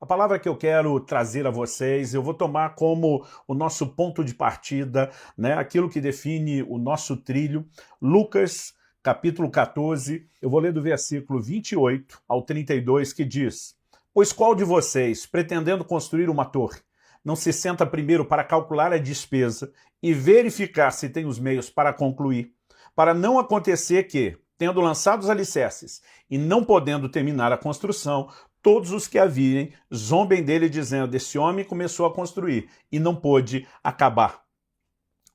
A palavra que eu quero trazer a vocês, eu vou tomar como o nosso ponto de partida, né, aquilo que define o nosso trilho, Lucas, capítulo 14, eu vou ler do versículo 28 ao 32, que diz: Pois qual de vocês, pretendendo construir uma torre, não se senta primeiro para calcular a despesa e verificar se tem os meios para concluir, para não acontecer que, tendo lançado os alicerces e não podendo terminar a construção, todos os que a virem zombem dele, dizendo: esse homem começou a construir e não pôde acabar.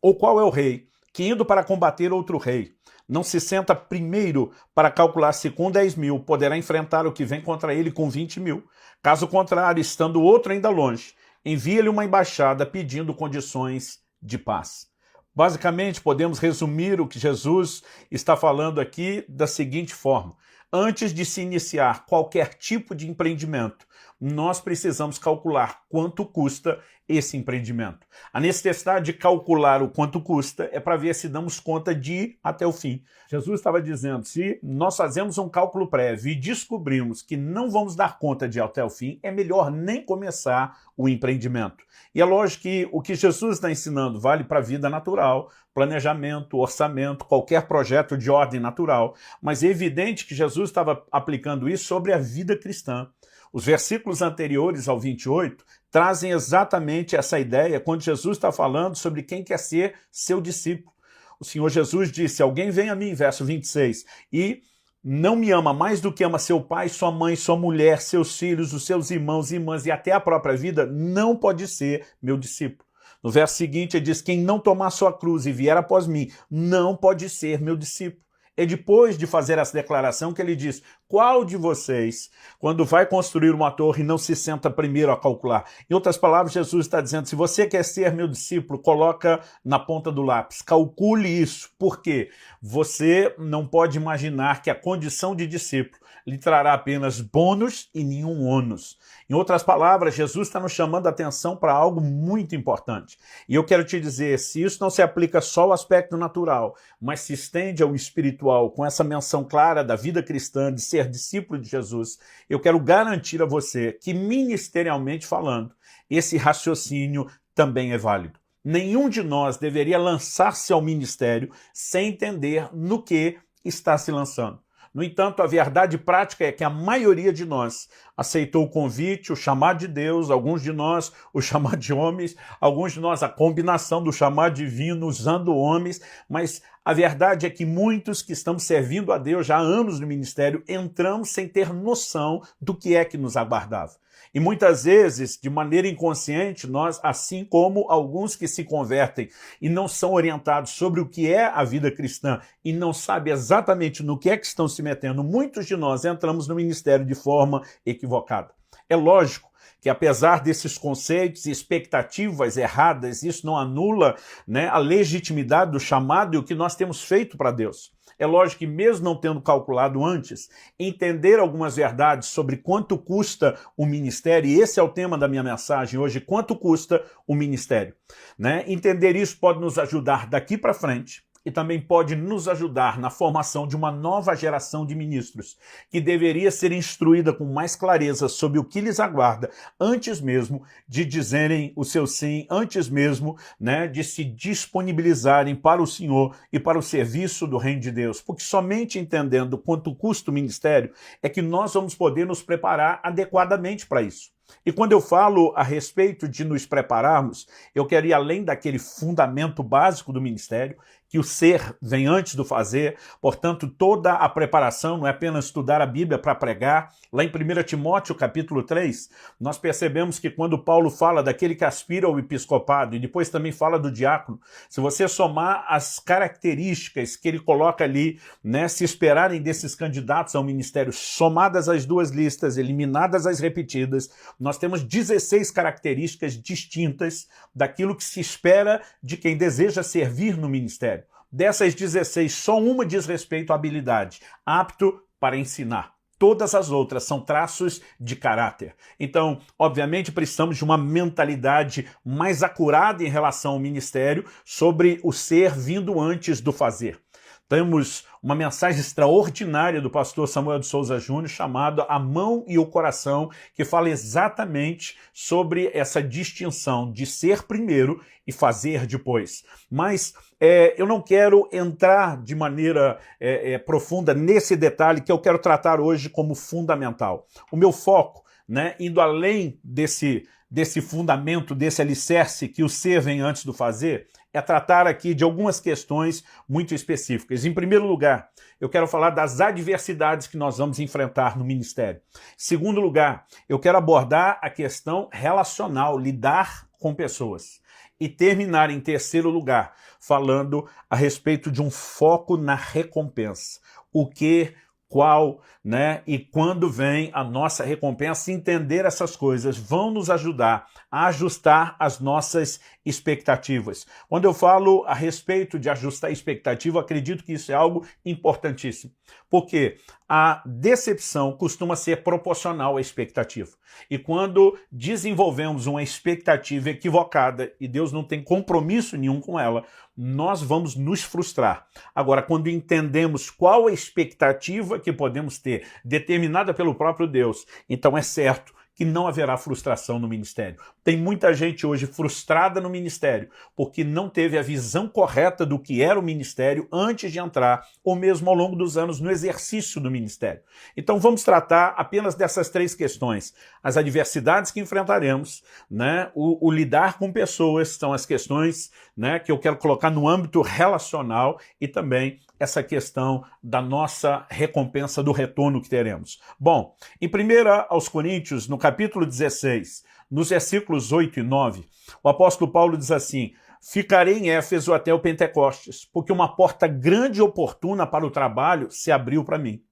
Ou qual é o rei que, indo para combater outro rei, não se senta primeiro para calcular se com 10.000 poderá enfrentar o que vem contra ele com 20.000? Caso contrário, estando outro ainda longe, envia-lhe uma embaixada pedindo condições de paz. Basicamente, podemos resumir o que Jesus está falando aqui da seguinte forma: antes de se iniciar qualquer tipo de empreendimento, nós precisamos calcular quanto custa esse empreendimento. A necessidade de calcular o quanto custa é para ver se damos conta de ir até o fim. Jesus estava dizendo, se nós fazemos um cálculo prévio e descobrimos que não vamos dar conta de ir até o fim, é melhor nem começar o empreendimento. E é lógico que o que Jesus está ensinando vale para a vida natural, planejamento, orçamento, qualquer projeto de ordem natural, mas é evidente que Jesus estava aplicando isso sobre a vida cristã. Os versículos anteriores ao 28 trazem exatamente essa ideia quando Jesus está falando sobre quem quer ser seu discípulo. O Senhor Jesus disse: alguém vem a mim, verso 26, e não me ama mais do que ama seu pai, sua mãe, sua mulher, seus filhos, os seus irmãos e irmãs e até a própria vida, não pode ser meu discípulo. No verso seguinte ele diz: quem não tomar sua cruz e vier após mim, não pode ser meu discípulo. É depois de fazer essa declaração que ele diz: qual de vocês, quando vai construir uma torre, não se senta primeiro a calcular? Em outras palavras, Jesus está dizendo: se você quer ser meu discípulo, coloca na ponta do lápis, calcule isso. Por quê? Você não pode imaginar que a condição de discípulo lhe trará apenas bônus e nenhum ônus. Em outras palavras, Jesus está nos chamando a atenção para algo muito importante. E eu quero te dizer, se isso não se aplica só ao aspecto natural, mas se estende ao espiritual, com essa menção clara da vida cristã, de ser discípulo de Jesus, eu quero garantir a você que, ministerialmente falando, esse raciocínio também é válido. Nenhum de nós deveria lançar-se ao ministério sem entender no que está se lançando. No entanto, a verdade prática é que a maioria de nós aceitou o convite, o chamado de Deus, alguns de nós o chamado de homens, alguns de nós a combinação do chamado divino usando homens, mas a verdade é que muitos que estamos servindo a Deus já há anos no ministério entramos sem ter noção do que é que nos aguardava. E muitas vezes, de maneira inconsciente, nós, assim como alguns que se convertem e não são orientados sobre o que é a vida cristã e não sabem exatamente no que é que estão se metendo, muitos de nós entramos no ministério de forma equivocada. É lógico que apesar desses conceitos e expectativas erradas, isso não anula, né, a legitimidade do chamado e o que nós temos feito para Deus. É lógico que mesmo não tendo calculado antes, entender algumas verdades sobre quanto custa o ministério, e esse é o tema da minha mensagem hoje, quanto custa o ministério, né? Entender isso pode nos ajudar daqui para frente, e também pode nos ajudar na formação de uma nova geração de ministros, que deveria ser instruída com mais clareza sobre o que lhes aguarda, antes mesmo de dizerem o seu sim, antes mesmo, né, de se disponibilizarem para o Senhor e para o serviço do Reino de Deus. Porque somente entendendo quanto custa o ministério é que nós vamos poder nos preparar adequadamente para isso. E quando eu falo a respeito de nos prepararmos, eu quero ir além daquele fundamento básico do ministério, que o ser vem antes do fazer, portanto, toda a preparação não é apenas estudar a Bíblia para pregar. Lá em 1 Timóteo, capítulo 3, nós percebemos que quando Paulo fala daquele que aspira ao episcopado, e depois também fala do diácono, se você somar as características que ele coloca ali, né, se esperarem desses candidatos ao ministério, somadas as duas listas, eliminadas as repetidas, nós temos 16 características distintas daquilo que se espera de quem deseja servir no ministério. Dessas 16, só uma diz respeito à habilidade, apto para ensinar. Todas as outras são traços de caráter. Então, obviamente, precisamos de uma mentalidade mais acurada em relação ao ministério sobre o ser vindo antes do fazer. temos uma mensagem extraordinária do pastor Samuel de Souza Júnior chamada A Mão e o Coração, que fala exatamente sobre essa distinção de ser primeiro e fazer depois. Mas eu não quero entrar de maneira profunda nesse detalhe que eu quero tratar hoje como fundamental. O meu foco, né, indo além desse fundamento, desse alicerce que o ser vem antes do fazer, é tratar aqui de algumas questões muito específicas. Em primeiro lugar, eu quero falar das adversidades que nós vamos enfrentar no ministério. Em segundo lugar, eu quero abordar a questão relacional, lidar com pessoas. E terminar em terceiro lugar, falando a respeito de um foco na recompensa. O que, qual, né, e quando vem a nossa recompensa, entender essas coisas vão nos ajudar a ajustar as nossas expectativas. Quando eu falo a respeito de ajustar a expectativa, acredito que isso é algo importantíssimo, porque a decepção costuma ser proporcional à expectativa. E quando desenvolvemos uma expectativa equivocada e Deus não tem compromisso nenhum com ela, nós vamos nos frustrar. Agora, quando entendemos qual a expectativa que podemos ter, determinada pelo próprio Deus, então é certo que não haverá frustração no ministério. Tem muita gente hoje frustrada no ministério porque não teve a visão correta do que era o ministério antes de entrar, ou mesmo ao longo dos anos no exercício do ministério. Então vamos tratar apenas dessas três questões. As adversidades que enfrentaremos, né? O lidar com pessoas, são as questões, né, que eu quero colocar no âmbito relacional, e também essa questão da nossa recompensa do retorno que teremos. Bom, em 1 aos Coríntios, no capítulo 16, nos versículos 8 e 9, o apóstolo Paulo diz assim: ficarei em Éfeso até o Pentecostes, porque uma porta grande e oportuna para o trabalho se abriu para mim.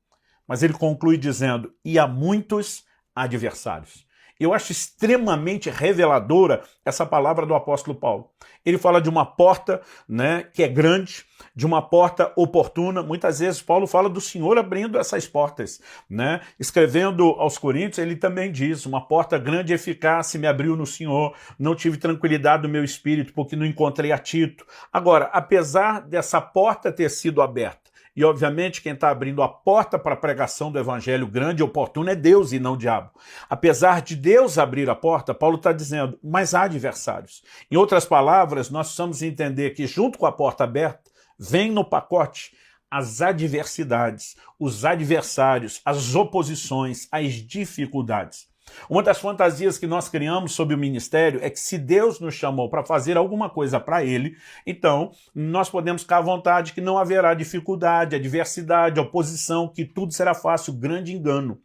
Mas ele conclui dizendo: e há muitos adversários. Eu acho extremamente reveladora essa palavra do apóstolo Paulo. Ele fala de uma porta, né, que é grande, de uma porta oportuna. Muitas vezes Paulo fala do Senhor abrindo essas portas, né? Escrevendo aos Coríntios, ele também diz: uma porta grande e eficaz se me abriu no Senhor, não tive tranquilidade do meu espírito porque não encontrei a Tito. Agora, apesar dessa porta ter sido aberta, e obviamente quem está abrindo a porta para a pregação do evangelho grande e oportuno é Deus e não o diabo. Apesar de Deus abrir a porta, Paulo está dizendo, mas há adversários. Em outras palavras, nós precisamos entender que junto com a porta aberta, vem no pacote as adversidades, os adversários, as oposições, as dificuldades. Uma das fantasias que nós criamos sobre o ministério é que se Deus nos chamou para fazer alguma coisa para Ele, então nós podemos ficar à vontade que não haverá dificuldade, adversidade, oposição, que tudo será fácil. Grande engano.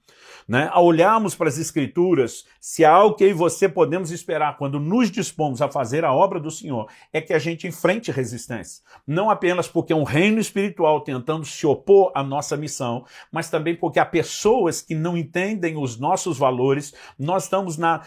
Né? Ao olharmos para as Escrituras, se há algo que eu e você podemos esperar quando nos dispomos a fazer a obra do Senhor, é que a gente enfrente resistência. Não apenas porque é um reino espiritual tentando se opor à nossa missão, mas também porque há pessoas que não entendem os nossos valores. Nós estamos na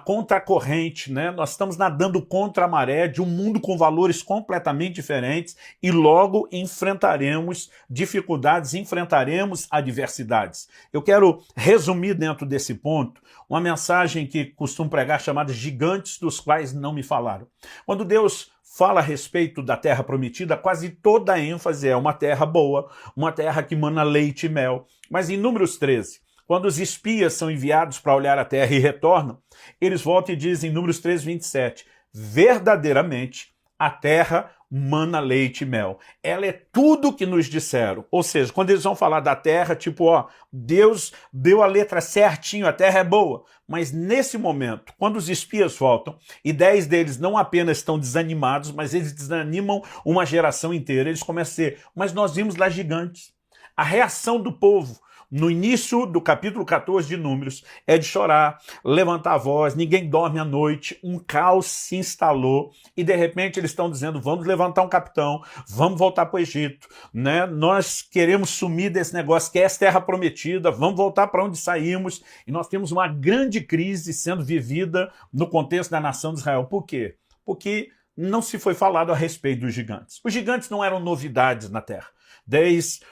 contracorrente, né? Nós estamos nadando contra a maré de um mundo com valores completamente diferentes e logo enfrentaremos dificuldades, enfrentaremos adversidades. Eu quero resumir dentro desse ponto uma mensagem que costumo pregar chamada Gigantes dos quais não me falaram. Quando Deus fala a respeito da terra prometida, quase toda a ênfase é uma terra boa, uma terra que mana leite e mel. Mas em Números 13, quando os espias são enviados para olhar a terra e retornam, eles voltam e dizem em Números 13, 27, verdadeiramente a terra mana leite e mel. Ela é tudo o que nos disseram. Ou seja, quando eles vão falar da terra, tipo, ó, Deus deu a letra certinho, a terra é boa. Mas nesse momento, quando os espias voltam, e 10 deles não apenas estão desanimados, mas eles desanimam uma geração inteira, eles começam a dizer, mas nós vimos lá gigantes. A reação do povo no início do capítulo 14 de Números é de chorar, levantar a voz, ninguém dorme à noite, um caos se instalou e de repente eles estão dizendo, vamos levantar um capitão, vamos voltar para o Egito, né? Nós queremos sumir desse negócio que é essa terra prometida, vamos voltar para onde saímos, e nós temos uma grande crise sendo vivida no contexto da nação de Israel. Por quê? Porque não se foi falado a respeito dos gigantes. Os gigantes não eram novidades na terra. desde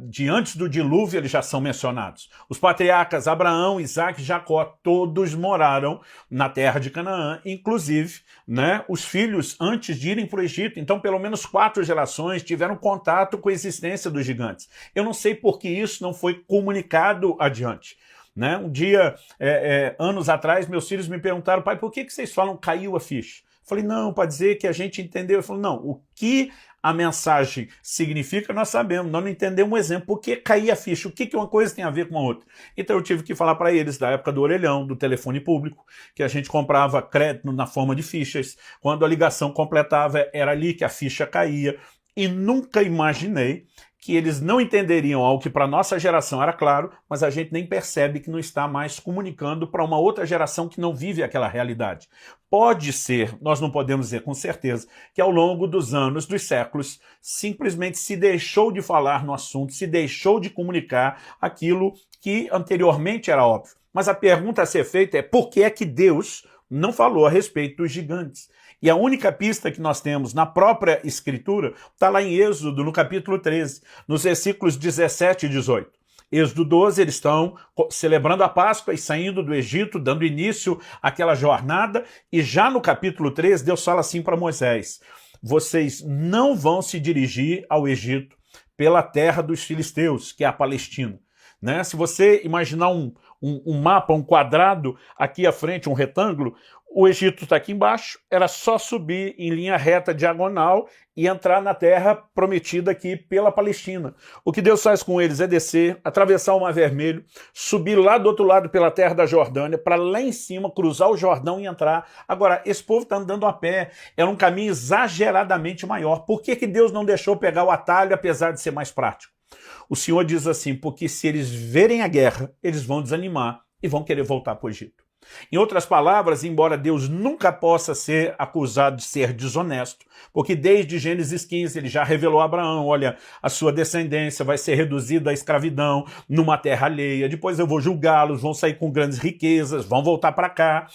de antes do dilúvio eles já são mencionados. Os patriarcas Abraão, Isaac e Jacó, todos moraram na terra de Canaã, inclusive os filhos antes de irem para o Egito. Então pelo menos 4 gerações tiveram contato com a existência dos gigantes. Eu não sei por que isso não foi comunicado adiante. Um dia, anos atrás, meus filhos me perguntaram: pai, por que vocês falam caiu a ficha? Eu falei: não, para dizer que a gente entendeu. Eu falei: não, o que a mensagem significa nós sabemos, nós não entendemos um exemplo. Por que cair a ficha? O que uma coisa tem a ver com a outra? Então eu tive que falar para eles da época do orelhão, do telefone público, que a gente comprava crédito na forma de fichas. Quando a ligação completava, era ali que a ficha caía. E nunca imaginei que eles não entenderiam algo que para nossa geração era claro, mas a gente nem percebe que não está mais comunicando para uma outra geração que não vive aquela realidade. Pode ser, nós não podemos dizer com certeza, que ao longo dos anos, dos séculos, simplesmente se deixou de falar no assunto, se deixou de comunicar aquilo que anteriormente era óbvio. Mas a pergunta a ser feita é: por que é que Deus não falou a respeito dos gigantes? E a única pista que nós temos na própria Escritura está lá em Êxodo, no capítulo 13, nos versículos 17 e 18. Êxodo 12, eles estão celebrando a Páscoa e saindo do Egito, dando início àquela jornada, e já no capítulo 13, Deus fala assim para Moisés: vocês não vão se dirigir ao Egito pela terra dos filisteus, que é a Palestina. Se você imaginar um mapa, um quadrado aqui à frente, um retângulo, o Egito está aqui embaixo, era só subir em linha reta, diagonal, e entrar na terra prometida aqui pela Palestina. O que Deus faz com eles é descer, atravessar o Mar Vermelho, subir lá do outro lado pela terra da Jordânia, para lá em cima, cruzar o Jordão e entrar. Agora, esse povo está andando a pé, era um caminho exageradamente maior. Por que Deus não deixou pegar o atalho, apesar de ser mais prático? O Senhor diz assim: porque se eles verem a guerra, eles vão desanimar e vão querer voltar para o Egito. Em outras palavras, embora Deus nunca possa ser acusado de ser desonesto, porque desde Gênesis 15 ele já revelou a Abraão: olha, a sua descendência vai ser reduzida à escravidão numa terra alheia, depois eu vou julgá-los, vão sair com grandes riquezas, vão voltar para cá.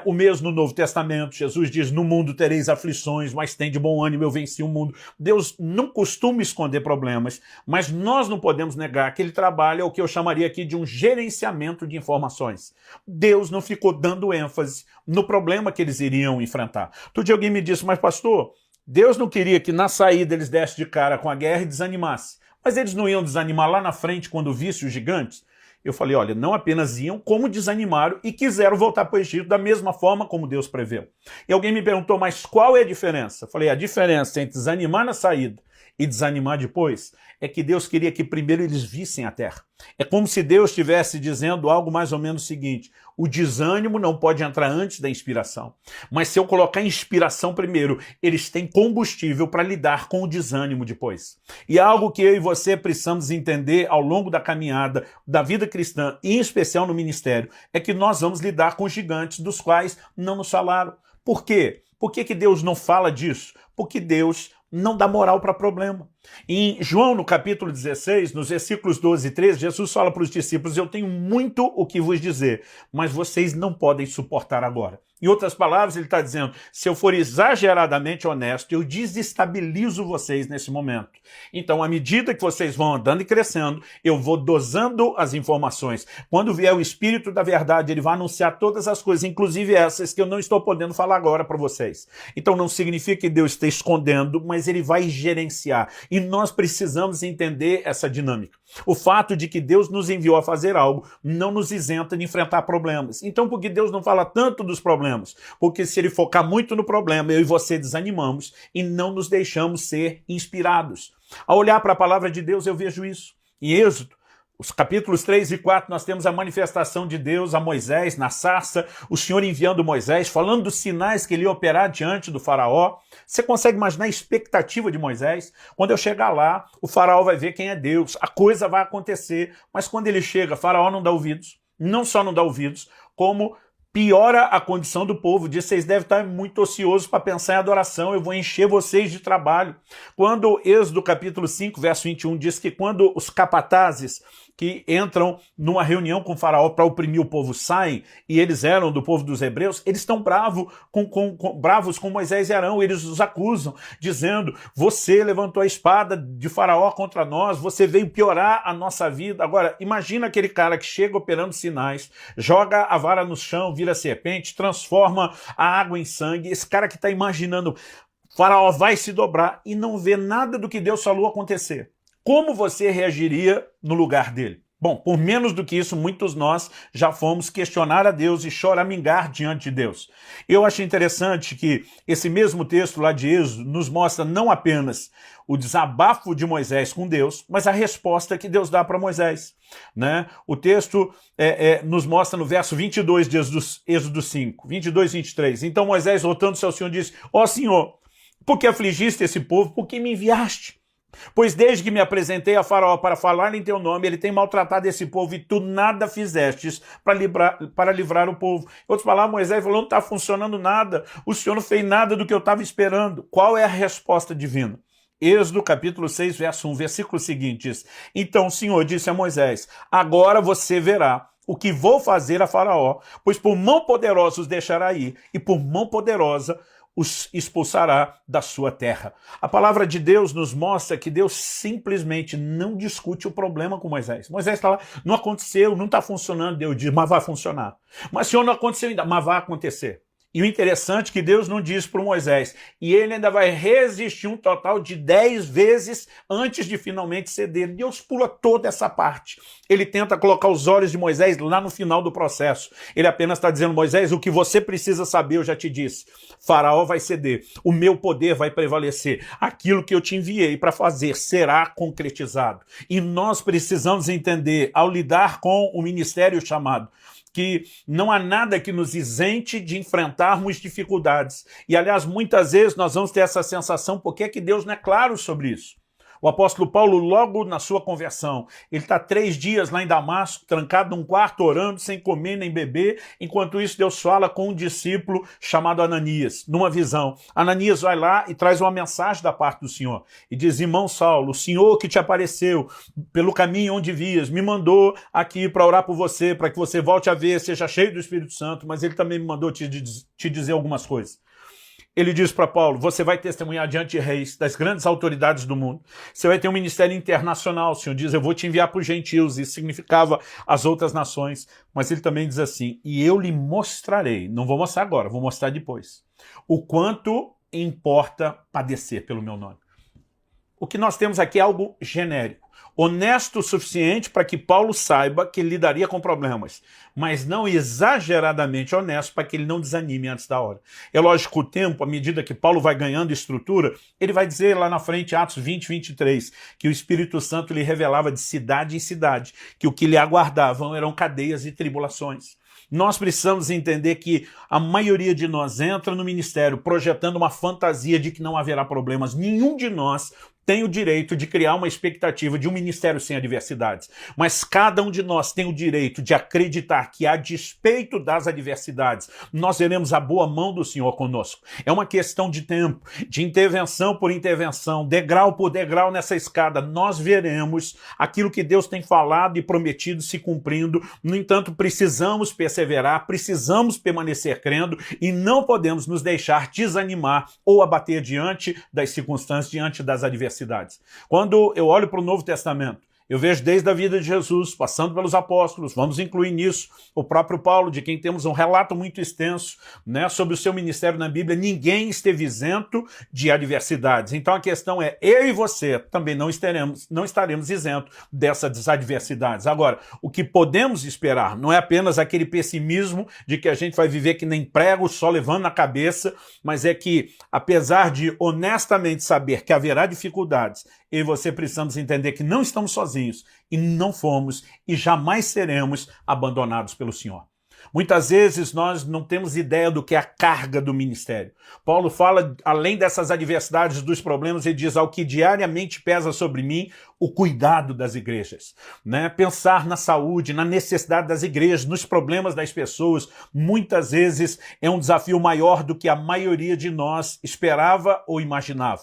O mesmo no Novo Testamento, Jesus diz: no mundo tereis aflições, mas tem de bom ânimo, eu venci o mundo. Deus não costuma esconder problemas, mas nós não podemos negar que ele trabalha o que eu chamaria aqui de um gerenciamento de informações. Deus não ficou dando ênfase no problema que eles iriam enfrentar. Outro dia alguém me disse: mas pastor, Deus não queria que na saída eles dessem de cara com a guerra e desanimassem, mas eles não iam desanimar lá na frente quando vissem os gigantes? Eu falei: olha, não apenas iam, como desanimaram e quiseram voltar para o Egito da mesma forma como Deus preveu. E alguém me perguntou: mas qual é a diferença? Eu falei: a diferença entre desanimar na saída e desanimar depois é que Deus queria que primeiro eles vissem a terra. É como se Deus estivesse dizendo algo mais ou menos o seguinte: o desânimo não pode entrar antes da inspiração. Mas se eu colocar a inspiração primeiro, eles têm combustível para lidar com o desânimo depois. E algo que eu e você precisamos entender ao longo da caminhada da vida cristã, e em especial no ministério, é que nós vamos lidar com gigantes dos quais não nos falaram. Por quê? Por que Deus não fala disso? Porque Deus não dá moral para problema. Em João, no capítulo 16, nos versículos 12 e 13, Jesus fala para os discípulos: eu tenho muito o que vos dizer, mas vocês não podem suportar agora. Em outras palavras, ele está dizendo: se eu for exageradamente honesto, eu desestabilizo vocês nesse momento. Então, à medida que vocês vão andando e crescendo, eu vou dosando as informações. Quando vier o Espírito da Verdade, ele vai anunciar todas as coisas, inclusive essas que eu não estou podendo falar agora para vocês. Então, não significa que Deus esteja escondendo, mas ele vai gerenciar. E nós precisamos entender essa dinâmica. O fato de que Deus nos enviou a fazer algo não nos isenta de enfrentar problemas. Então, por que Deus não fala tanto dos problemas? Porque se ele focar muito no problema, eu e você desanimamos e não nos deixamos ser inspirados. Ao olhar para a palavra de Deus, eu vejo isso. Em Êxodo, os capítulos 3 e 4, nós temos a manifestação de Deus a Moisés na sarça, o Senhor enviando Moisés, falando dos sinais que ele ia operar diante do faraó. Você consegue imaginar a expectativa de Moisés? Quando eu chegar lá, o faraó vai ver quem é Deus, a coisa vai acontecer, mas quando ele chega, o faraó não dá ouvidos, não só não dá ouvidos, como piora a condição do povo. Diz: vocês devem estar muito ociosos para pensar em adoração, eu vou encher vocês de trabalho. Quando Êxodo capítulo 5, verso 21 diz que quando os capatazes que entram numa reunião com o faraó para oprimir o povo saem, e eles eram do povo dos hebreus, eles estão bravos com Moisés e Arão, eles os acusam, dizendo, você levantou a espada de faraó contra nós, você veio piorar a nossa vida. Agora, imagina aquele cara que chega operando sinais, joga a vara no chão, vira serpente, transforma a água em sangue, esse cara que está imaginando, faraó vai se dobrar e não vê nada do que Deus falou acontecer. Como você reagiria no lugar dele? Bom, por menos do que isso, muitos nós já fomos questionar a Deus e choramingar diante de Deus. Eu achei interessante que esse mesmo texto lá de Êxodo nos mostra não apenas o desabafo de Moisés com Deus, mas a resposta que Deus dá para Moisés, né? O texto nos mostra no verso 22 de Êxodo 5, 22 e 23. Então Moisés, voltando-se ao Senhor, disse, ó Senhor, por que afligiste esse povo? Por que me enviaste? Pois desde que me apresentei a faraó para falar em teu nome, ele tem maltratado esse povo e tu nada fizestes para livrar o povo. Em outras palavras, Moisés falou, não está funcionando nada, o Senhor não fez nada do que eu estava esperando. Qual é a resposta divina? Êxodo capítulo 6, verso 1, versículo seguinte diz, então o Senhor disse a Moisés, agora você verá o que vou fazer a faraó, pois por mão poderosa os deixará ir, e por mão poderosa os expulsará da sua terra. A palavra de Deus nos mostra que Deus simplesmente não discute o problema com Moisés. Moisés está lá, não aconteceu, não está funcionando. Deus diz, mas vai funcionar. Mas Senhor, não aconteceu ainda, mas vai acontecer. E o interessante é que Deus não diz para Moisés, e ele ainda vai resistir um total de 10 vezes antes de finalmente ceder. Deus pula toda essa parte. Ele tenta colocar os olhos de Moisés lá no final do processo. Ele apenas está dizendo, Moisés, o que você precisa saber, eu já te disse. Faraó vai ceder, o meu poder vai prevalecer. Aquilo que eu te enviei para fazer será concretizado. E nós precisamos entender, ao lidar com o ministério chamado, que não há nada que nos isente de enfrentarmos dificuldades. E, aliás, muitas vezes nós vamos ter essa sensação, por que é que Deus não é claro sobre isso? O apóstolo Paulo, logo na sua conversão, ele está 3 dias lá em Damasco, trancado num quarto, orando, sem comer nem beber. Enquanto isso, Deus fala com um discípulo chamado Ananias, numa visão. Ananias vai lá e traz uma mensagem da parte do Senhor. E diz, irmão Saulo, o Senhor que te apareceu pelo caminho onde vias, me mandou aqui para orar por você, para que você volte a ver, seja cheio do Espírito Santo, mas ele também me mandou te dizer algumas coisas. Ele diz para Paulo, você vai testemunhar diante de reis, das grandes autoridades do mundo. Você vai ter um ministério internacional. O Senhor diz, eu vou te enviar para os gentios. Isso significava as outras nações. Mas ele também diz assim, e eu lhe mostrarei, não vou mostrar agora, vou mostrar depois, o quanto importa padecer pelo meu nome. O que nós temos aqui é algo genérico. Honesto o suficiente para que Paulo saiba que ele lidaria com problemas, mas não exageradamente honesto para que ele não desanime antes da hora. É lógico que o tempo, à medida que Paulo vai ganhando estrutura, ele vai dizer lá na frente, Atos 20, 23, que o Espírito Santo lhe revelava de cidade em cidade, que o que lhe aguardavam eram cadeias e tribulações. Nós precisamos entender que a maioria de nós entra no ministério projetando uma fantasia de que não haverá problemas. Nenhum de nós tem o direito de criar uma expectativa de um ministério sem adversidades. Mas cada um de nós tem o direito de acreditar que, a despeito das adversidades, nós veremos a boa mão do Senhor conosco. É uma questão de tempo, de intervenção por intervenção, degrau por degrau nessa escada. Nós veremos aquilo que Deus tem falado e prometido se cumprindo. No entanto, precisamos perseverar, precisamos permanecer crendo e não podemos nos deixar desanimar ou abater diante das circunstâncias, diante das adversidades. Quando eu olho para o Novo Testamento, eu vejo desde a vida de Jesus, passando pelos apóstolos, vamos incluir nisso o próprio Paulo, de quem temos um relato muito extenso, né, sobre o seu ministério na Bíblia. Ninguém esteve isento de adversidades. Então a questão é, eu e você também não estaremos isentos dessas adversidades. Agora, o que podemos esperar não é apenas aquele pessimismo de que a gente vai viver que nem prego, só levando na cabeça, mas é que, apesar de honestamente saber que haverá dificuldades, eu e você precisamos entender que não estamos sozinhos e não fomos e jamais seremos abandonados pelo Senhor. Muitas vezes nós não temos ideia do que é a carga do ministério. Paulo fala, além dessas adversidades, dos problemas, ele diz, ao que diariamente pesa sobre mim, o cuidado das igrejas. Né? Pensar na saúde, na necessidade das igrejas, nos problemas das pessoas, muitas vezes é um desafio maior do que a maioria de nós esperava ou imaginava.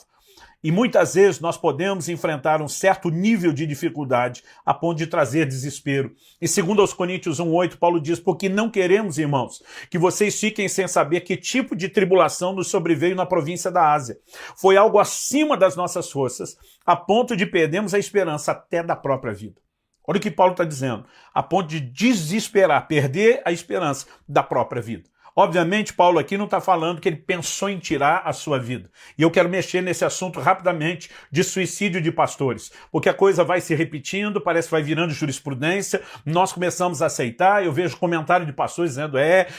E muitas vezes nós podemos enfrentar um certo nível de dificuldade a ponto de trazer desespero. Em 2 Coríntios 1:8, Paulo diz: porque não queremos, irmãos, que vocês fiquem sem saber que tipo de tribulação nos sobreveio na província da Ásia. Foi algo acima das nossas forças, a ponto de perdermos a esperança até da própria vida. Olha o que Paulo está dizendo, a ponto de desesperar, perder a esperança da própria vida. Obviamente, Paulo aqui não está falando que ele pensou em tirar a sua vida. E eu quero mexer nesse assunto rapidamente de suicídio de pastores, porque a coisa vai se repetindo, parece que vai virando jurisprudência, nós começamos a aceitar, eu vejo comentário de pastores dizendo,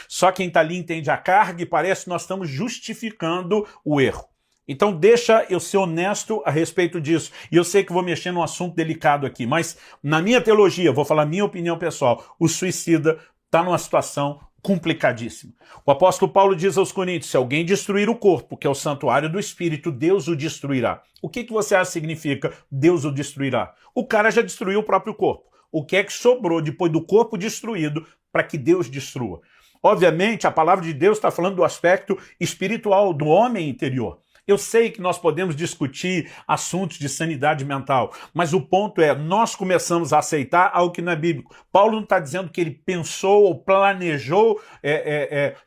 só quem está ali entende a carga, e parece que nós estamos justificando o erro. Então deixa eu ser honesto a respeito disso. E eu sei que vou mexer num assunto delicado aqui, mas na minha teologia, vou falar minha opinião pessoal, o suicida está numa situação complicadíssima. O apóstolo Paulo diz aos Coríntios, se alguém destruir o corpo, que é o santuário do Espírito, Deus o destruirá. O que você acha que significa Deus o destruirá? O cara já destruiu o próprio corpo. O que é que sobrou depois do corpo destruído para que Deus destrua? Obviamente, a palavra de Deus está falando do aspecto espiritual do homem interior. Eu sei que nós podemos discutir assuntos de sanidade mental, mas o ponto é, nós começamos a aceitar algo que não é bíblico. Paulo não está dizendo que ele pensou ou planejou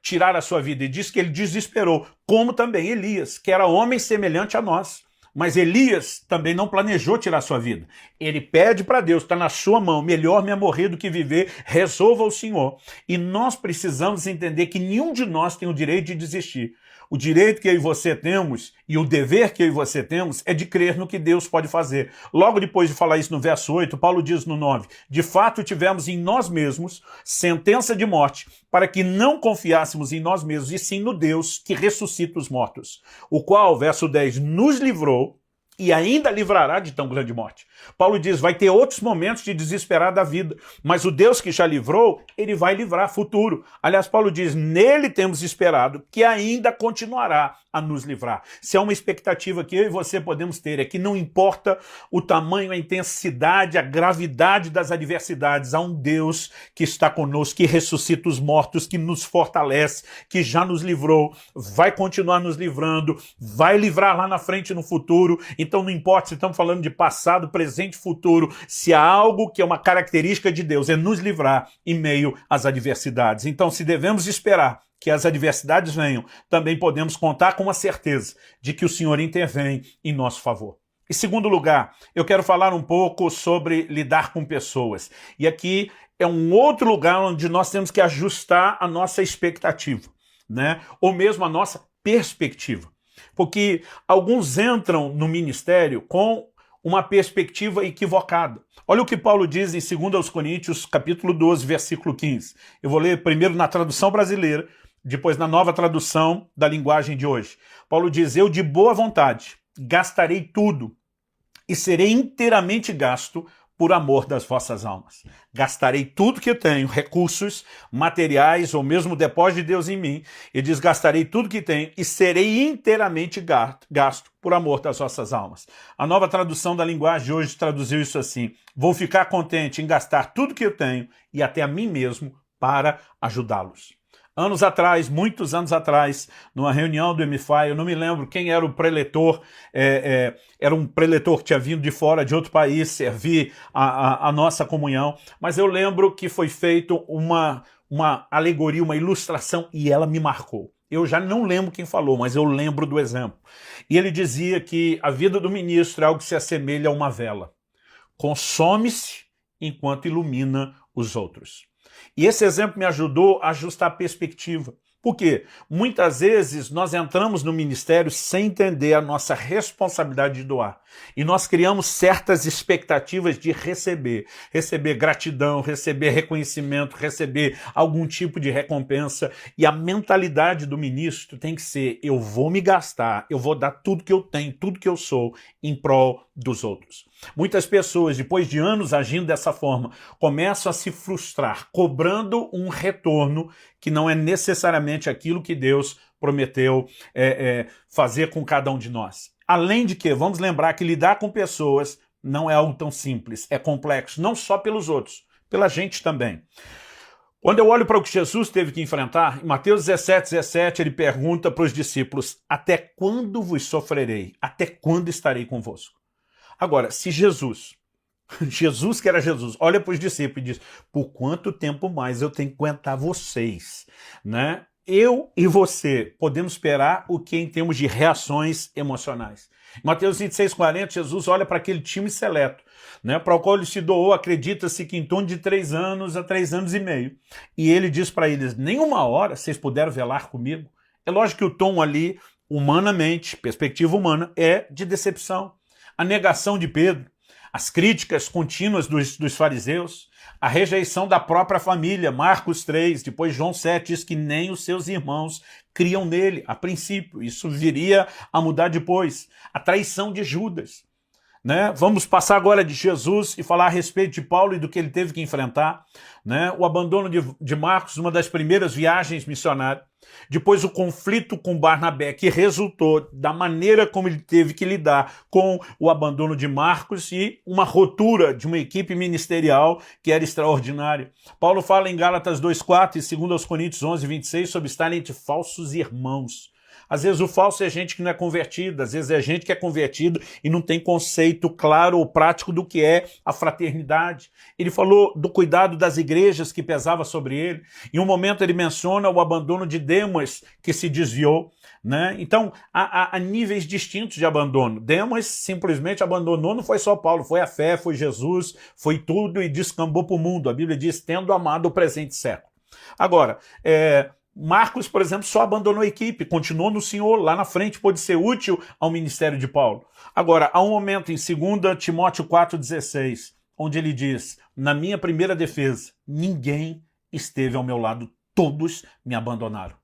tirar a sua vida, ele diz que ele desesperou, como também Elias, que era homem semelhante a nós. Mas Elias também não planejou tirar a sua vida. Ele pede para Deus, está na sua mão, melhor me é morrer do que viver, resolva o Senhor. E nós precisamos entender que nenhum de nós tem o direito de desistir. O direito que eu e você temos e o dever que eu e você temos é de crer no que Deus pode fazer. Logo depois de falar isso no verso 8, Paulo diz no 9, de fato tivemos em nós mesmos sentença de morte, para que não confiássemos em nós mesmos, e sim no Deus que ressuscita os mortos, o qual, verso 10, nos livrou e ainda livrará de tão grande morte. Paulo diz, vai ter outros momentos de desesperar da vida, mas o Deus que já livrou, ele vai livrar futuro. Aliás, Paulo diz, nele temos esperado que ainda continuará a nos livrar. Se há uma expectativa que eu e você podemos ter, é que não importa o tamanho, a intensidade, a gravidade das adversidades, há um Deus que está conosco, que ressuscita os mortos, que nos fortalece, que já nos livrou, vai continuar nos livrando, vai livrar lá na frente no futuro. Então não importa se estamos falando de passado, presente, futuro, se há algo que é uma característica de Deus, é nos livrar em meio às adversidades. Então, se devemos esperar que as adversidades venham, também podemos contar com a certeza de que o Senhor intervém em nosso favor. Em segundo lugar, eu quero falar um pouco sobre lidar com pessoas. E aqui é um outro lugar onde nós temos que ajustar a nossa expectativa, né? Ou mesmo a nossa perspectiva. Porque alguns entram no ministério com uma perspectiva equivocada. Olha o que Paulo diz em 2 Coríntios, capítulo 12, versículo 15. Eu vou ler primeiro na tradução brasileira, depois na nova tradução da linguagem de hoje. Paulo diz, eu de boa vontade gastarei tudo e serei inteiramente gasto por amor das vossas almas. Gastarei tudo que eu tenho, recursos, materiais ou mesmo o depósito de Deus em mim, e diz, gastarei tudo que tenho e serei inteiramente gasto por amor das vossas almas. A nova tradução da linguagem de hoje traduziu isso assim, vou ficar contente em gastar tudo que eu tenho e até a mim mesmo para ajudá-los. Anos atrás, muitos anos atrás, numa reunião do MFI, eu não me lembro quem era o preletor, era um preletor que tinha vindo de fora, de outro país, servir a nossa comunhão, mas eu lembro que foi feito uma alegoria, uma ilustração, e ela me marcou. Eu já não lembro quem falou, mas eu lembro do exemplo. E ele dizia que a vida do ministro é algo que se assemelha a uma vela. Consome-se enquanto ilumina os outros. E esse exemplo me ajudou a ajustar a perspectiva. Por quê? Muitas vezes nós entramos no ministério sem entender a nossa responsabilidade de doar. E nós criamos certas expectativas de receber gratidão, receber reconhecimento, receber algum tipo de recompensa. E a mentalidade do ministro tem que ser, eu vou me gastar, eu vou dar tudo que eu tenho, tudo que eu sou, em prol dos outros. Muitas pessoas, depois de anos agindo dessa forma, começam a se frustrar, cobrando um retorno que não é necessariamente aquilo que Deus prometeu fazer com cada um de nós. Além de que, vamos lembrar que lidar com pessoas não é algo tão simples, é complexo, não só pelos outros, pela gente também. Quando eu olho para o que Jesus teve que enfrentar, em Mateus 17, ele pergunta para os discípulos: até quando vos sofrerei? Até quando estarei convosco? Agora, se Jesus que era Jesus, olha para os discípulos e diz: por quanto tempo mais eu tenho que aguentar vocês, né? Eu e você podemos esperar o que em termos de reações emocionais. Em Mateus 26:40, Jesus olha para aquele time seleto, né, para o qual ele se doou, acredita-se que em torno de 3 anos a 3 anos e meio. E ele diz para eles: nenhuma hora vocês puderam velar comigo. É lógico que o tom ali, humanamente, perspectiva humana, é de decepção. A negação de Pedro, as críticas contínuas dos fariseus, a rejeição da própria família, Marcos 3, depois João 7 diz que nem os seus irmãos criam nele, a princípio. Isso viria a mudar depois. A traição de Judas, né? Vamos passar agora de Jesus e falar a respeito de Paulo e do que ele teve que enfrentar, né? O abandono de Marcos, uma das primeiras viagens missionárias. Depois o conflito com Barnabé, que resultou da maneira como ele teve que lidar com o abandono de Marcos e uma ruptura de uma equipe ministerial que era extraordinária. Paulo fala em Gálatas 2:4 e 2 Coríntios 11:26 sobre estar entre falsos irmãos. Às vezes o falso é gente que não é convertida, às vezes é gente que é convertida e não tem conceito claro ou prático do que é a fraternidade. Ele falou do cuidado das igrejas que pesava sobre ele. Em um momento ele menciona o abandono de Demas, que se desviou, né? Então, há níveis distintos de abandono. Demas simplesmente abandonou, não foi só Paulo, foi a fé, foi Jesus, foi tudo e descambou para o mundo. A Bíblia diz, tendo amado o presente século. Agora, Marcos, por exemplo, só abandonou a equipe, continuou no Senhor, lá na frente pôde ser útil ao ministério de Paulo. Agora, há um momento em 2 Timóteo 4,16, onde ele diz: na minha primeira defesa, ninguém esteve ao meu lado, todos me abandonaram.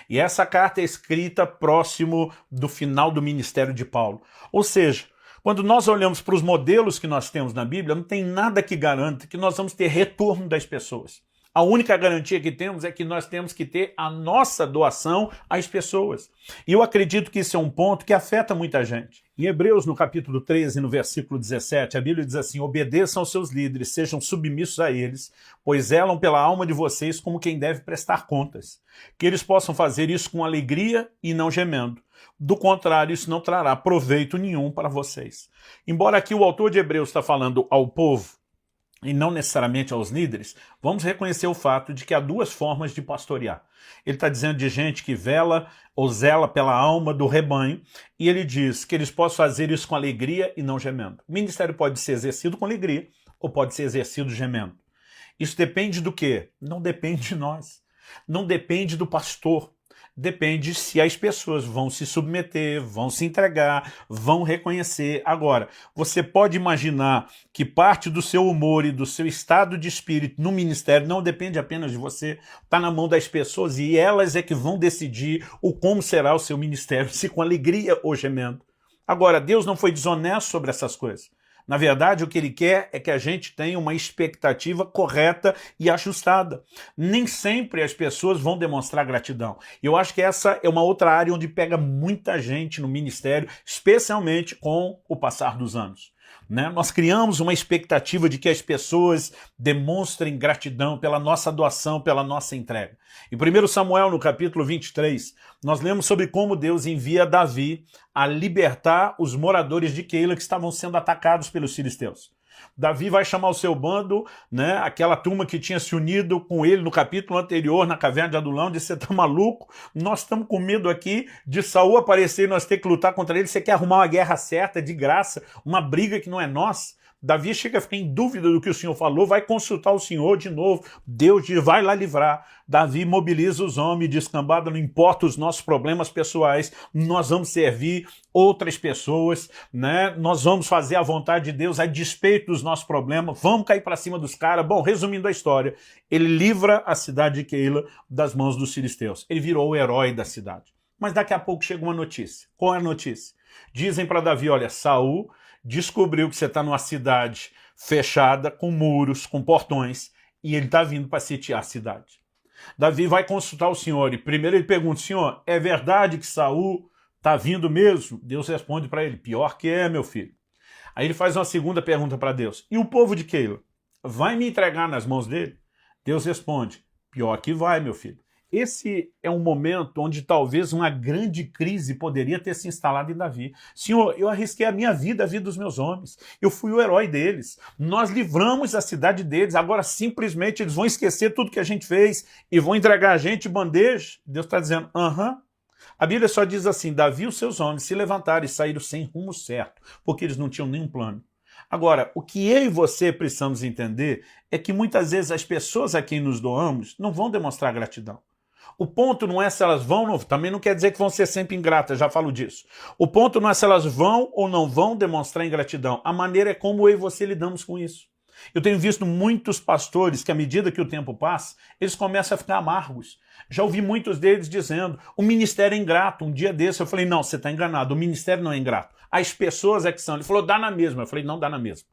E essa carta é escrita próximo do final do ministério de Paulo. Ou seja, quando nós olhamos para os modelos que nós temos na Bíblia, não tem nada que garanta que nós vamos ter retorno das pessoas. A única garantia que temos é que nós temos que ter a nossa doação às pessoas. E eu acredito que isso é um ponto que afeta muita gente. Em Hebreus, no capítulo 13, no versículo 17, a Bíblia diz assim: obedeçam aos seus líderes, sejam submissos a eles, pois zelam pela alma de vocês como quem deve prestar contas. Que eles possam fazer isso com alegria e não gemendo. Do contrário, isso não trará proveito nenhum para vocês. Embora aqui o autor de Hebreus está falando ao povo, e não necessariamente aos líderes, vamos reconhecer o fato de que há duas formas de pastorear. Ele está dizendo de gente que vela ou zela pela alma do rebanho, e ele diz que eles possam fazer isso com alegria e não gemendo. O ministério pode ser exercido com alegria ou pode ser exercido gemendo. Isso depende do quê? Não depende de nós. Não depende do pastor. Depende se as pessoas vão se submeter, vão se entregar, vão reconhecer. Agora, você pode imaginar que parte do seu humor e do seu estado de espírito no ministério não depende apenas de você, está na mão das pessoas e elas é que vão decidir o como será o seu ministério, se com alegria ou gemendo. Agora, Deus não foi desonesto sobre essas coisas. Na verdade, o que ele quer é que a gente tenha uma expectativa correta e ajustada. Nem sempre as pessoas vão demonstrar gratidão. Eu acho que essa é uma outra área onde pega muita gente no ministério, especialmente com o passar dos anos. Né? Nós criamos uma expectativa de que as pessoas demonstrem gratidão pela nossa doação, pela nossa entrega. Em 1 Samuel, no capítulo 23, nós lemos sobre como Deus envia Davi a libertar os moradores de Keila que estavam sendo atacados pelos filisteus. Davi vai chamar o seu bando, né, aquela turma que tinha se unido com ele no capítulo anterior, na caverna de Adulão, disse: você tá maluco? Nós estamos com medo aqui de Saul aparecer e nós ter que lutar contra ele. Você quer arrumar uma guerra certa, de graça, uma briga que não é nossa? Davi chega a ficar em dúvida do que o Senhor falou, vai consultar o Senhor de novo. Deus diz: vai lá livrar. Davi mobiliza os homens, diz: cambada, não importa os nossos problemas pessoais, nós vamos servir outras pessoas, né? Nós vamos fazer a vontade de Deus a despeito dos nossos problemas, vamos cair para cima dos caras. Bom, resumindo a história, ele livra a cidade de Keila das mãos dos filisteus. Ele virou o herói da cidade. Mas daqui a pouco chega uma notícia. Qual é a notícia? Dizem para Davi: olha, Saul descobriu que você está numa cidade fechada, com muros, com portões, e ele está vindo para sitiar a cidade. Davi vai consultar o Senhor, e primeiro ele pergunta: Senhor, é verdade que Saul está vindo mesmo? Deus responde para ele: pior que é, meu filho. Aí ele faz uma segunda pergunta para Deus: e o povo de Keila vai me entregar nas mãos dele? Deus responde: Pior que vai, meu filho. Esse é um momento onde talvez uma grande crise poderia ter se instalado em Davi. Senhor, eu arrisquei a minha vida, a vida dos meus homens. Eu fui o herói deles. Nós livramos a cidade deles. Agora simplesmente eles vão esquecer tudo que a gente fez e vão entregar a gente bandeja. Deus está dizendo, aham. A Bíblia só diz assim, Davi e os seus homens se levantaram e saíram sem rumo certo, porque eles não tinham nenhum plano. Agora, o que eu e você precisamos entender é que muitas vezes as pessoas a quem nos doamos não vão demonstrar gratidão. O ponto não é se elas vão ou não, também não quer dizer que vão ser sempre ingratas, já falo disso. O ponto não é se elas vão ou não vão demonstrar ingratidão. A maneira é como eu e você lidamos com isso. Eu tenho visto muitos pastores que, à medida que o tempo passa, eles começam a ficar amargos. Já ouvi muitos deles dizendo, o ministério é ingrato. Um dia desse eu falei, não, você está enganado, o ministério não é ingrato. As pessoas é que são. Ele falou, dá na mesma. Eu falei, não dá na mesma.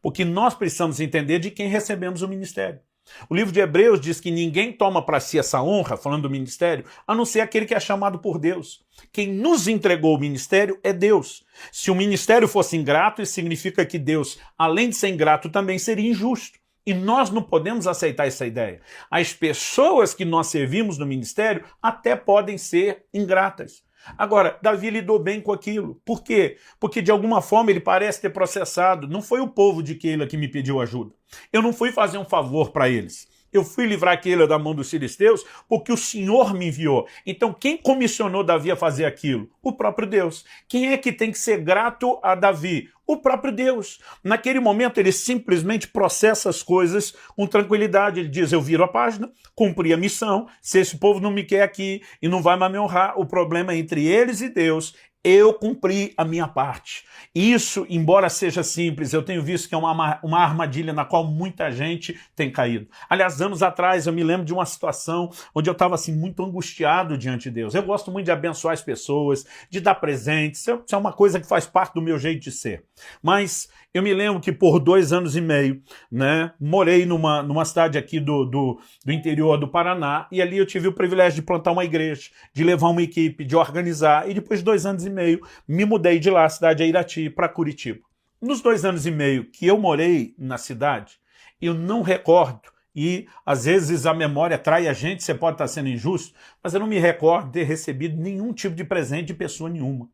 Porque nós precisamos entender de quem recebemos o ministério. O livro de Hebreus diz que ninguém toma para si essa honra, falando do ministério, a não ser aquele que é chamado por Deus. Quem nos entregou o ministério é Deus. Se o ministério fosse ingrato, isso significa que Deus, além de ser ingrato, também seria injusto. E nós não podemos aceitar essa ideia. As pessoas que nós servimos no ministério até podem ser ingratas. Agora, Davi lidou bem com aquilo. Por quê? Porque de alguma forma ele parece ter processado. Não foi o povo de Keila que me pediu ajuda. Eu não fui fazer um favor para eles. Eu fui livrar Keila da mão dos filisteus porque o Senhor me enviou. Então quem comissionou Davi a fazer aquilo? O próprio Deus. Quem é que tem que ser grato a Davi? O próprio Deus. Naquele momento ele simplesmente processa as coisas com tranquilidade. Ele diz, eu viro a página, cumpri a missão, se esse povo não me quer aqui e não vai mais me honrar, o problema é entre eles e Deus. Eu cumpri a minha parte. Isso, embora seja simples, eu tenho visto que é uma armadilha na qual muita gente tem caído. Aliás, anos atrás eu me lembro de uma situação onde eu estava assim muito angustiado diante de Deus. Eu gosto muito de abençoar as pessoas, de dar presentes, isso é uma coisa que faz parte do meu jeito de ser. Mas eu me lembro que por 2 anos e meio, né, morei numa cidade aqui do interior do Paraná, e ali eu tive o privilégio de plantar uma igreja, de levar uma equipe, de organizar, e depois de 2 anos e meio, me mudei de lá, a cidade de Irati, para Curitiba. Nos 2 anos e meio que eu morei na cidade, eu não recordo, e às vezes a memória trai a gente, você pode estar sendo injusto, mas eu não me recordo de ter recebido nenhum tipo de presente de pessoa nenhuma.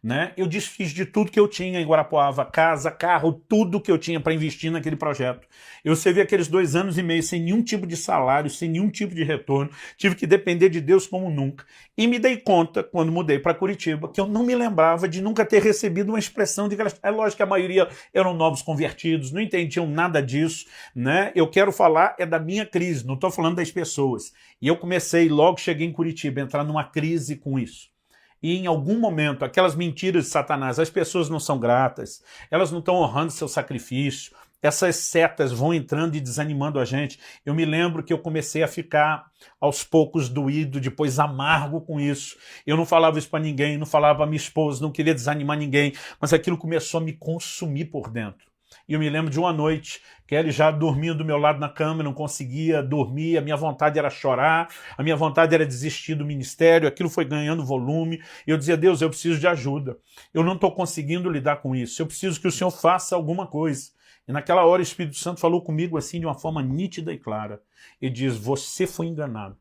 Né? Eu desfiz de tudo que eu tinha em Guarapuava, casa, carro, tudo que eu tinha para investir naquele projeto. Eu servi aqueles 2 anos e meio sem nenhum tipo de salário, sem nenhum tipo de retorno, tive que depender de Deus como nunca. E me dei conta, quando mudei para Curitiba, que eu não me lembrava de nunca ter recebido uma expressão de gratidão. É lógico que a maioria eram novos convertidos, não entendiam nada disso. Né? Eu quero falar da minha crise, não estou falando das pessoas. E eu comecei, logo cheguei em Curitiba, a entrar numa crise com isso. E em algum momento, aquelas mentiras de Satanás, as pessoas não são gratas, elas não estão honrando seu sacrifício, essas setas vão entrando e desanimando a gente. Eu me lembro que eu comecei a ficar aos poucos doído, depois amargo com isso. Eu não falava isso para ninguém, não falava para minha esposa, não queria desanimar ninguém, mas aquilo começou a me consumir por dentro. E eu me lembro de uma noite, Kelly já dormindo do meu lado na cama, não conseguia dormir, a minha vontade era chorar, a minha vontade era desistir do ministério, aquilo foi ganhando volume, e eu dizia, Deus, eu preciso de ajuda, eu não estou conseguindo lidar com isso, eu preciso que o Senhor faça alguma coisa. E naquela hora o Espírito Santo falou comigo assim de uma forma nítida e clara, e diz, você foi enganado.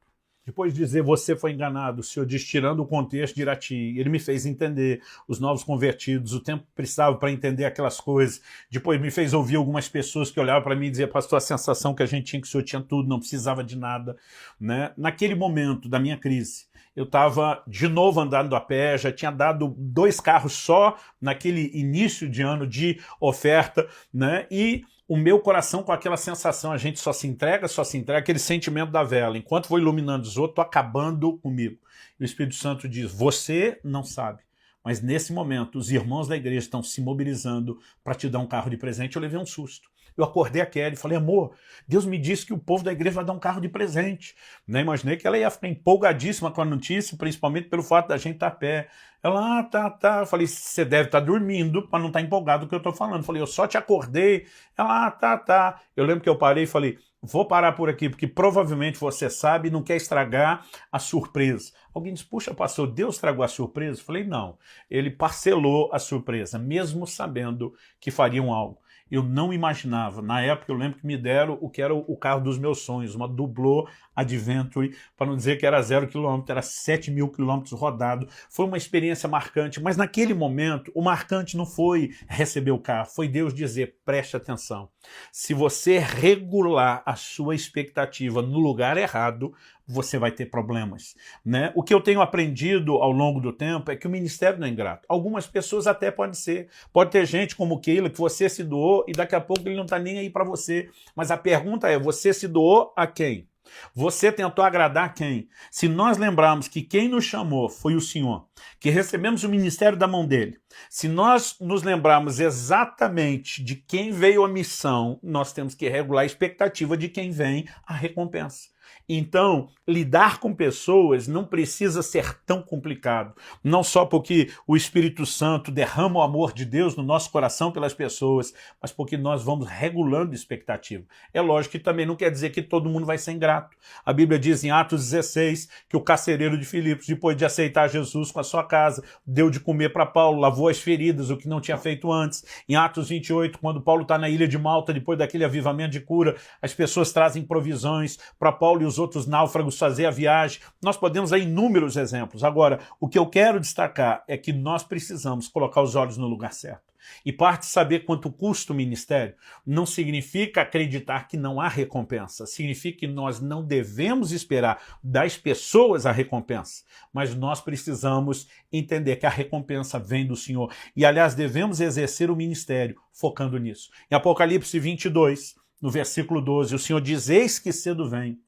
Depois de dizer, você foi enganado, o Senhor diz, tirando o contexto de Irati, ele me fez entender os novos convertidos, o tempo que precisava para entender aquelas coisas. Depois me fez ouvir algumas pessoas que olhavam para mim e diziam, pastor, a sensação que a gente tinha que o Senhor tinha tudo, não precisava de nada. Né? Naquele momento da minha crise, eu estava de novo andando a pé, já tinha dado 2 carros só naquele início de ano de oferta, né? E o meu coração com aquela sensação, a gente só se entrega, aquele sentimento da vela. Enquanto vou iluminando os outros, estou acabando comigo. E o Espírito Santo diz, você não sabe. Mas nesse momento, os irmãos da igreja estão se mobilizando para te dar um carro de presente. Eu levei um susto. Eu acordei a Kelly e falei, amor, Deus me disse que o povo da igreja vai dar um carro de presente. Né? Imaginei que ela ia ficar empolgadíssima com a notícia, principalmente pelo fato da gente estar a pé. Ela, tá. Eu falei, você deve estar dormindo para não estar empolgado com o que eu estou falando. Eu falei, eu só te acordei. Ela, tá. Eu lembro que eu parei e falei, vou parar por aqui, porque provavelmente você sabe e não quer estragar a surpresa. Alguém disse, puxa, pastor, Deus estragou a surpresa? Eu falei, não. Ele parcelou a surpresa, mesmo sabendo que fariam algo. Eu não imaginava. Na época eu lembro que me deram o que era o carro dos meus sonhos, uma Doblô Adventure, para não dizer que era 0 km, era 7.000 km rodado. Foi uma experiência marcante, mas naquele momento o marcante não foi receber o carro, foi Deus dizer, preste atenção. Se você regular a sua expectativa no lugar errado, você vai ter problemas, né? O que eu tenho aprendido ao longo do tempo é que o ministério não é ingrato. Algumas pessoas até pode ser. Pode ter gente como o Keila, que você se doou e daqui a pouco ele não está nem aí para você. Mas a pergunta é, você se doou a quem? Você tentou agradar quem? Se nós lembrarmos que quem nos chamou foi o Senhor, que recebemos o ministério da mão dele, se nós nos lembrarmos exatamente de quem veio a missão, nós temos que regular a expectativa de quem vem a recompensa. Então, lidar com pessoas não precisa ser tão complicado. Não só porque o Espírito Santo derrama o amor de Deus no nosso coração pelas pessoas, mas porque nós vamos regulando a expectativa. É lógico que também não quer dizer que todo mundo vai ser ingrato. A Bíblia diz em Atos 16 que o carcereiro de Filipos, depois de aceitar Jesus com a sua casa, deu de comer para Paulo, lavou as feridas, o que não tinha feito antes. Em Atos 28, quando Paulo está na ilha de Malta, depois daquele avivamento de cura, as pessoas trazem provisões para Paulo e os outros náufragos fazer a viagem. Nós podemos dar inúmeros exemplos. Agora, o que eu quero destacar é que nós precisamos colocar os olhos no lugar certo. E parte de saber quanto custa o ministério não significa acreditar que não há recompensa. Significa que nós não devemos esperar das pessoas a recompensa. Mas nós precisamos entender que a recompensa vem do Senhor. E, aliás, devemos exercer o ministério focando nisso. Em Apocalipse 22, no versículo 12, o Senhor diz, eis que cedo vem.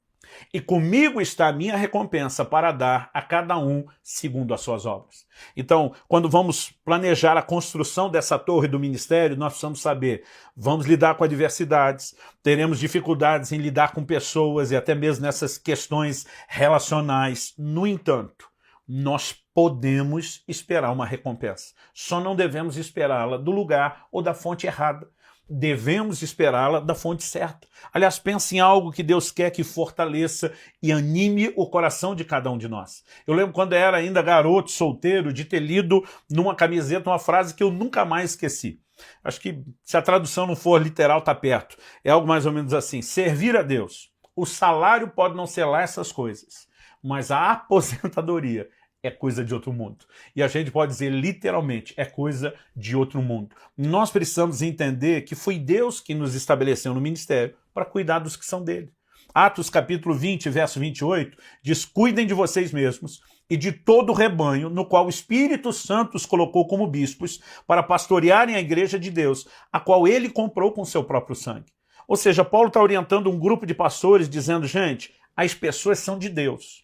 E comigo está a minha recompensa para dar a cada um segundo as suas obras. Então, quando vamos planejar a construção dessa torre do ministério, nós precisamos saber, vamos lidar com adversidades, teremos dificuldades em lidar com pessoas e até mesmo nessas questões relacionais. No entanto, nós podemos esperar uma recompensa. Só não devemos esperá-la do lugar ou da fonte errada. Devemos esperá-la da fonte certa. Aliás, pense em algo que Deus quer que fortaleça e anime o coração de cada um de nós. Eu lembro quando eu era ainda garoto, solteiro, de ter lido numa camiseta uma frase que eu nunca mais esqueci. Acho que se a tradução não for literal, está perto. É algo mais ou menos assim, servir a Deus. O salário pode não ser lá essas coisas, mas a aposentadoria é coisa de outro mundo. E a gente pode dizer literalmente, é coisa de outro mundo. Nós precisamos entender que foi Deus que nos estabeleceu no ministério para cuidar dos que são dele. Atos capítulo 20, verso 28, diz, cuidem de vocês mesmos e de todo o rebanho no qual o Espírito Santo os colocou como bispos para pastorearem a igreja de Deus, a qual ele comprou com seu próprio sangue. Ou seja, Paulo está orientando um grupo de pastores dizendo, gente, as pessoas são de Deus.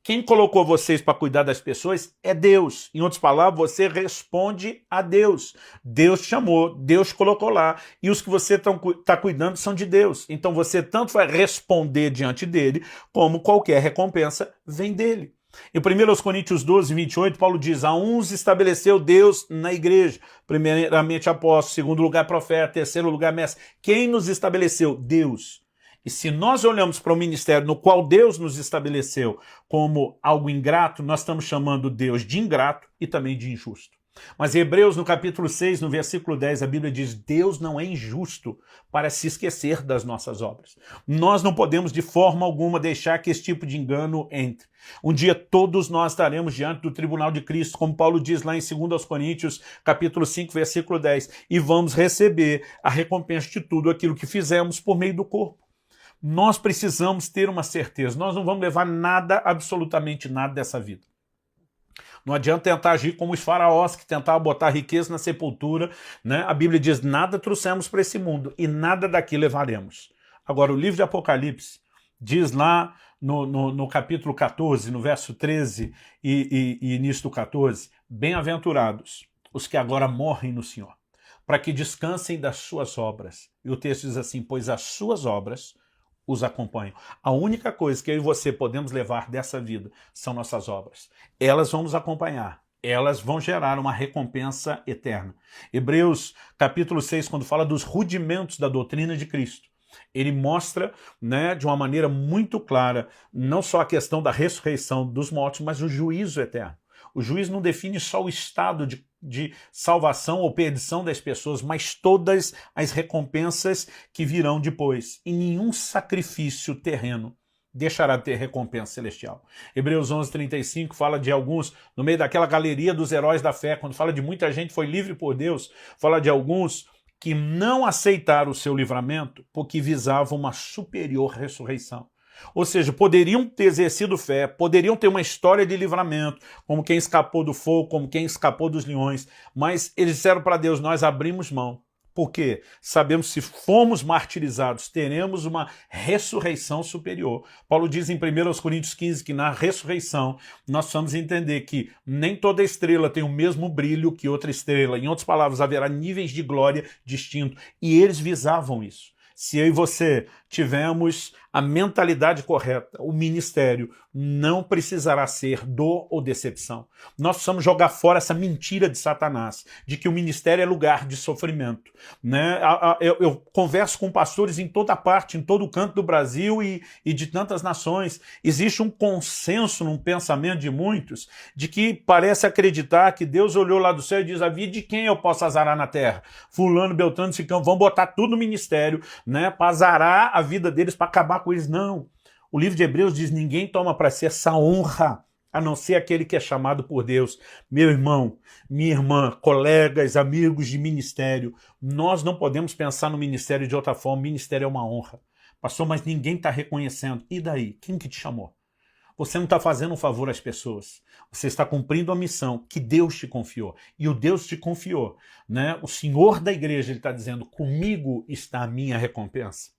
Quem colocou vocês para cuidar das pessoas é Deus. Em outras palavras, você responde a Deus. Deus te chamou, Deus te colocou lá. E os que você está cuidando são de Deus. Então você tanto vai responder diante dele, como qualquer recompensa vem dele. Em 1 Coríntios 12, 28, Paulo diz, a uns estabeleceu Deus na igreja. Primeiramente apóstolo, segundo lugar profeta, terceiro lugar mestre. Quem nos estabeleceu? Deus. E se nós olhamos para o ministério no qual Deus nos estabeleceu como algo ingrato, nós estamos chamando Deus de ingrato e também de injusto. Mas em Hebreus, no capítulo 6, no versículo 10, a Bíblia diz, Deus não é injusto para se esquecer das nossas obras. Nós não podemos de forma alguma deixar que esse tipo de engano entre. Um dia todos nós estaremos diante do tribunal de Cristo, como Paulo diz lá em 2 Coríntios, capítulo 5, versículo 10, e vamos receber a recompensa de tudo aquilo que fizemos por meio do corpo. Nós precisamos ter uma certeza, nós não vamos levar nada, absolutamente nada dessa vida. Não adianta tentar agir como os faraós que tentavam botar riqueza na sepultura, né? A Bíblia diz, nada trouxemos para esse mundo e nada daqui levaremos. Agora, o livro de Apocalipse diz lá no capítulo 14, no verso 13 e início do 14, bem-aventurados os que agora morrem no Senhor, para que descansem das suas obras. E o texto diz assim, pois as suas obras os acompanham. A única coisa que eu e você podemos levar dessa vida são nossas obras. Elas vão nos acompanhar. Elas vão gerar uma recompensa eterna. Hebreus capítulo 6, quando fala dos rudimentos da doutrina de Cristo, ele mostra, né, de uma maneira muito clara, não só a questão da ressurreição dos mortos, mas o juízo eterno. O juiz não define só o estado de salvação ou perdição das pessoas, mas todas as recompensas que virão depois. E nenhum sacrifício terreno deixará de ter recompensa celestial. Hebreus 11:35 fala de alguns, no meio daquela galeria dos heróis da fé, quando fala de muita gente que foi livre por Deus, fala de alguns que não aceitaram o seu livramento porque visavam uma superior ressurreição. Ou seja, poderiam ter exercido fé, poderiam ter uma história de livramento, como quem escapou do fogo, como quem escapou dos leões, mas eles disseram para Deus, nós abrimos mão. Por quê? Sabemos que se formos martirizados, teremos uma ressurreição superior. Paulo diz em 1 Coríntios 15 que na ressurreição nós precisamos entender que nem toda estrela tem o mesmo brilho que outra estrela. Em outras palavras, haverá níveis de glória distintos. E eles visavam isso. Se eu e você tivermos a mentalidade correta, o ministério não precisará ser dor ou decepção. Nós precisamos jogar fora essa mentira de Satanás, de que o ministério é lugar de sofrimento. Né? Eu converso com pastores em toda parte, em todo canto do Brasil e de tantas nações. Existe um consenso num pensamento de muitos, de que parece acreditar que Deus olhou lá do céu e diz, a vida de quem eu posso azarar na terra? Fulano, Beltrano, Ciclano, vamos botar tudo no ministério, né, para azarar a vida deles, para acabar com eles. Não. O livro de Hebreus diz, ninguém toma para si essa honra, a não ser aquele que é chamado por Deus. Meu irmão, minha irmã, colegas, amigos de ministério, nós não podemos pensar no ministério de outra forma. O ministério é uma honra. Pastor, mas ninguém está reconhecendo. E daí? Quem que te chamou? Você não está fazendo um favor às pessoas. Você está cumprindo a missão que Deus te confiou. E o Deus te confiou, né? O Senhor da igreja, ele está dizendo, comigo está a minha recompensa.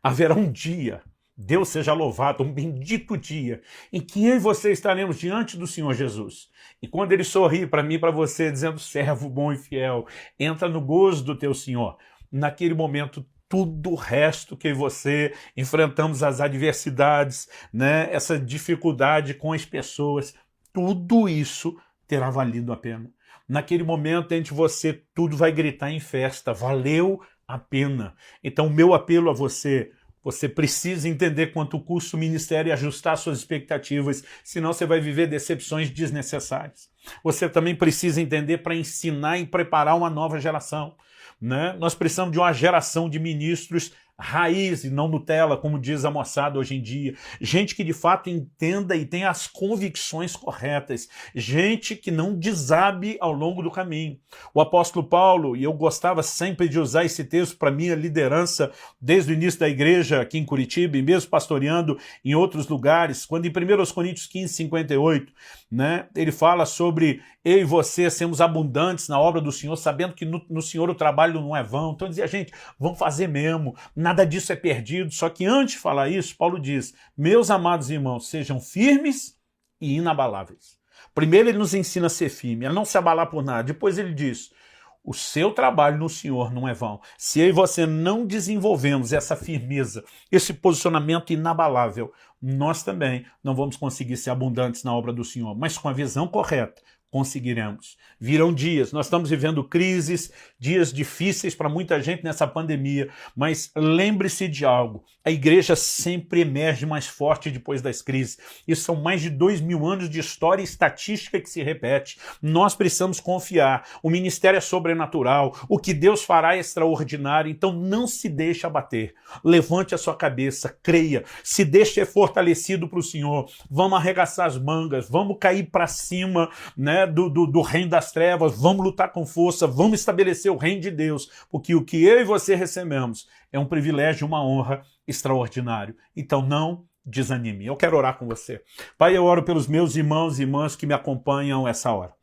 Haverá um dia, Deus seja louvado, um bendito dia, em que eu e você estaremos diante do Senhor Jesus. E quando ele sorrir para mim e para você, dizendo, servo bom e fiel, entra no gozo do teu Senhor. Naquele momento, tudo o resto que eu e você enfrentamos, as adversidades, né, essa dificuldade com as pessoas, tudo isso terá valido a pena. Naquele momento, entre você, tudo vai gritar em festa, valeu a pena. Então, o meu apelo a você, você precisa entender quanto custa o ministério e ajustar suas expectativas, senão você vai viver decepções desnecessárias. Você também precisa entender para ensinar e preparar uma nova geração. Né? Nós precisamos de uma geração de ministros raiz e não Nutella, como diz a moçada hoje em dia. Gente que de fato entenda e tenha as convicções corretas. Gente que não desabe ao longo do caminho. O apóstolo Paulo, e eu gostava sempre de usar esse texto para minha liderança desde o início da igreja aqui em Curitiba e mesmo pastoreando em outros lugares, quando em 1 Coríntios 15, 58, né, ele fala sobre eu e você sermos abundantes na obra do Senhor, sabendo que no Senhor o trabalho não é vão. Então dizia, gente, vamos fazer mesmo, nada disso é perdido. Só que antes de falar isso, Paulo diz, meus amados irmãos, sejam firmes e inabaláveis. Primeiro ele nos ensina a ser firme, a não se abalar por nada. Depois ele diz, o seu trabalho no Senhor não é vão. Se eu e você não desenvolvemos essa firmeza, esse posicionamento inabalável, nós também não vamos conseguir ser abundantes na obra do Senhor. Mas com a visão correta, conseguiremos. Virão dias, nós estamos vivendo crises, dias difíceis para muita gente nessa pandemia, mas lembre-se de algo, a igreja sempre emerge mais forte depois das crises. Isso são mais de 2000 anos de história e estatística que se repete. Nós precisamos confiar, o ministério é sobrenatural, o que Deus fará é extraordinário, então não se deixe abater. Levante a sua cabeça, creia, se deixe ser fortalecido para o Senhor, vamos arregaçar as mangas, vamos cair para cima, né, do reino das trevas, vamos lutar com força, vamos estabelecer o reino de Deus, porque o que eu e você recebemos é um privilégio, uma honra extraordinário. Então não desanime. Eu quero orar com você. Pai, eu oro pelos meus irmãos e irmãs que me acompanham essa hora.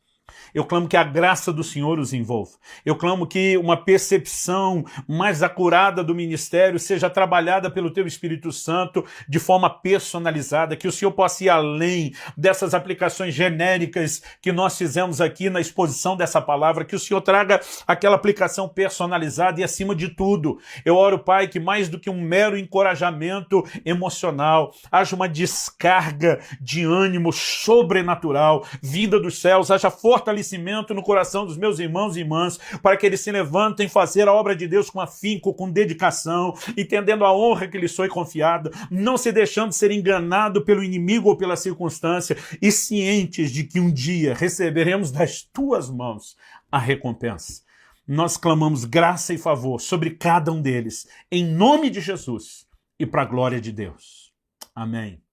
Eu clamo que a graça do Senhor os envolva. Eu clamo que uma percepção mais acurada do ministério seja trabalhada pelo Teu Espírito Santo de forma personalizada, que o Senhor possa ir além dessas aplicações genéricas que nós fizemos aqui na exposição dessa palavra, que o Senhor traga aquela aplicação personalizada e, acima de tudo, eu oro, Pai, que mais do que um mero encorajamento emocional, haja uma descarga de ânimo sobrenatural, vinda dos céus, haja fortalecimento fortalecimento no coração dos meus irmãos e irmãs, para que eles se levantem fazer a obra de Deus com afinco, com dedicação, entendendo a honra que lhes foi confiada, não se deixando ser enganado pelo inimigo ou pela circunstância, e cientes de que um dia receberemos das tuas mãos a recompensa. Nós clamamos graça e favor sobre cada um deles, em nome de Jesus e para a glória de Deus. Amém.